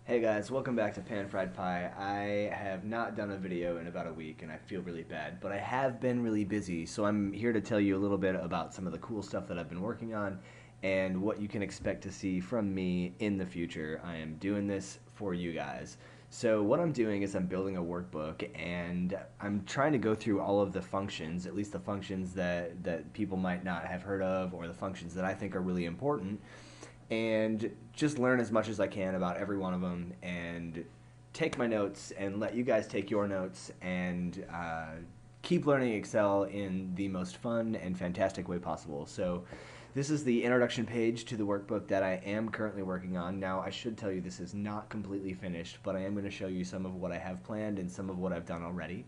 Hey guys, welcome back to PanFriedPie. I have not done a video in about a week and I feel really bad, but I have been really busy, so I'm here to tell you a little bit about some of the cool stuff that I've been working on and what you can expect to see from me in the future. I am doing this for you guys. So what I'm doing is I'm building a workbook and I'm trying to go through all of the functions, at least the functions that people might not have heard of or the functions that I think are really important and just learn as much as I can about every one of them and take my notes and let you guys take your notes and keep learning Excel in the most fun and fantastic way possible. So this is the introduction page to the workbook that I am currently working on. Now, I should tell you this is not completely finished, but I am going to show you some of what I have planned and some of what I've done already.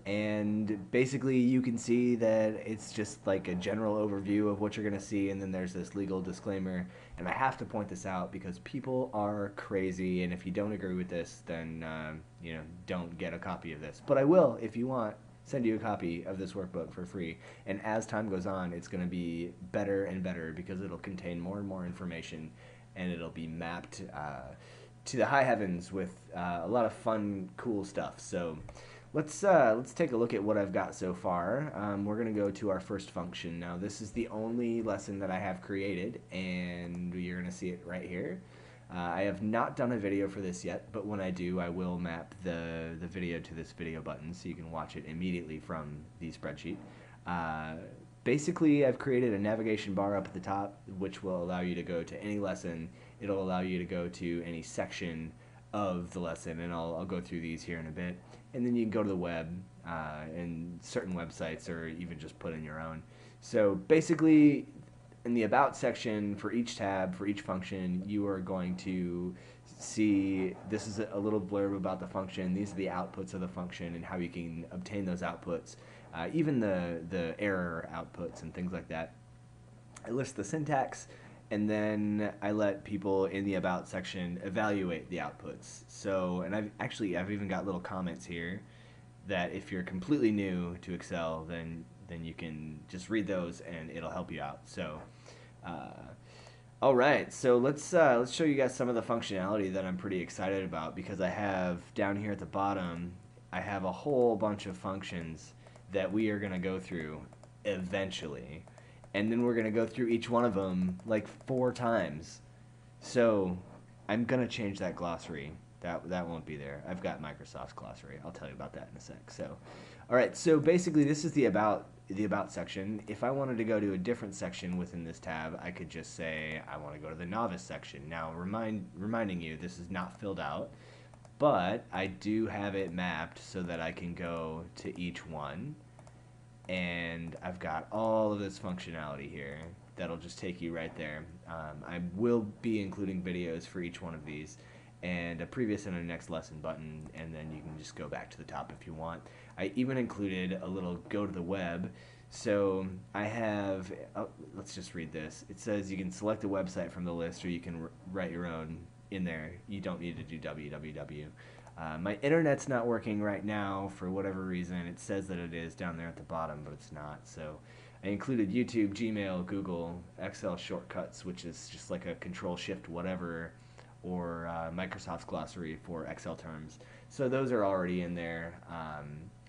And basically you can see that it's just like a general overview of what you're going to see, and then there's this legal disclaimer, and I have to point this out because people are crazy, and if you don't agree with this, then don't get a copy of this, but I will, if you want, send you a copy of this workbook for free. And as time goes on, it's going to be better and better because it'll contain more and more information, and it'll be mapped to the high heavens with a lot of fun, cool stuff. So let's take a look at what I've got so far. We're going to go to our first function. Now, this is the only lesson that I have created, and you're going to see it right here. I have not done a video for this yet, but when I do, I will map the video to this video button so you can watch it immediately from the spreadsheet. Basically, I've created a navigation bar up at the top, which will allow you to go to any lesson. It'll allow you to go to any section of the lesson, and I'll go through these here in a bit. And then you can go to the web and certain websites, or even just put in your own. So basically, in the About section for each tab, for each function, you are going to see, this is a little blurb about the function. These are the outputs of the function and how you can obtain those outputs, even the error outputs and things like that. I list the syntax, and then I let people in the About section evaluate the outputs. So, and I've even got little comments here that if you're completely new to Excel, then you can just read those and it'll help you out. So, all right, so let's show you guys some of the functionality that I'm pretty excited about, because I have down here at the bottom, I have a whole bunch of functions that we are going to go through eventually. And then we're going to go through each one of them like 4 times. So I'm going to change that glossary. That won't be there. I've got Microsoft's glossary. I'll tell you about that in a sec. So, all right, so basically this is the About section. If I wanted to go to a different section within this tab, I could just say I want to go to the Novice section. Now, reminding you, this is not filled out, but I do have it mapped so that I can go to each one. And I've got all of this functionality here that'll just take you right there. I will be including videos for each one of these, and a previous and a next lesson button, and then you can just go back to the top if you want. I even included a little go to the web. So I have, let's just read this. It says you can select a website from the list, or you can write your own in there. You don't need to do www. My internet's not working right now for whatever reason. It says that it is down there at the bottom, but it's not. So I included YouTube, Gmail, Google, Excel shortcuts, which is just like a Control-Shift whatever, or Microsoft's glossary for Excel terms. So those are already in there,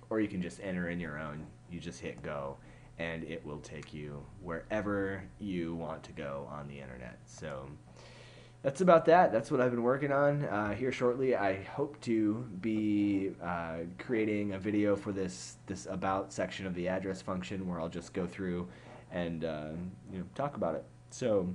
or you can just enter in your own. You just hit go, and it will take you wherever you want to go on the internet. So that's about that. That's what I've been working on. Here shortly, I hope to be creating a video for this About section of the address function, where I'll just go through and talk about it. So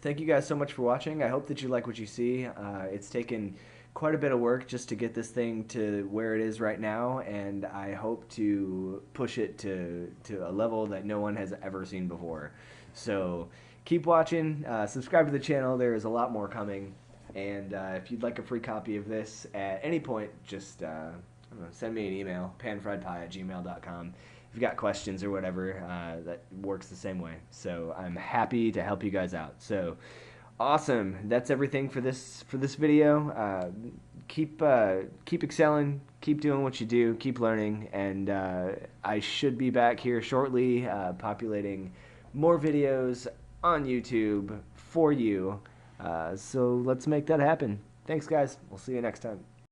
thank you guys so much for watching. I hope that you like what you see. It's taken quite a bit of work just to get this thing to where it is right now, and I hope to push it to a level that no one has ever seen before. So keep watching, subscribe to the channel. There is a lot more coming, and if you'd like a free copy of this at any point, just send me an email, panfriedpie@gmail.com. If you've got questions or whatever, that works the same way. So I'm happy to help you guys out. So awesome. That's everything for this video. Keep excelling, keep doing what you do, keep learning, and I should be back here shortly populating more videos on YouTube for you. So let's make that happen. Thanks, guys. We'll see you next time.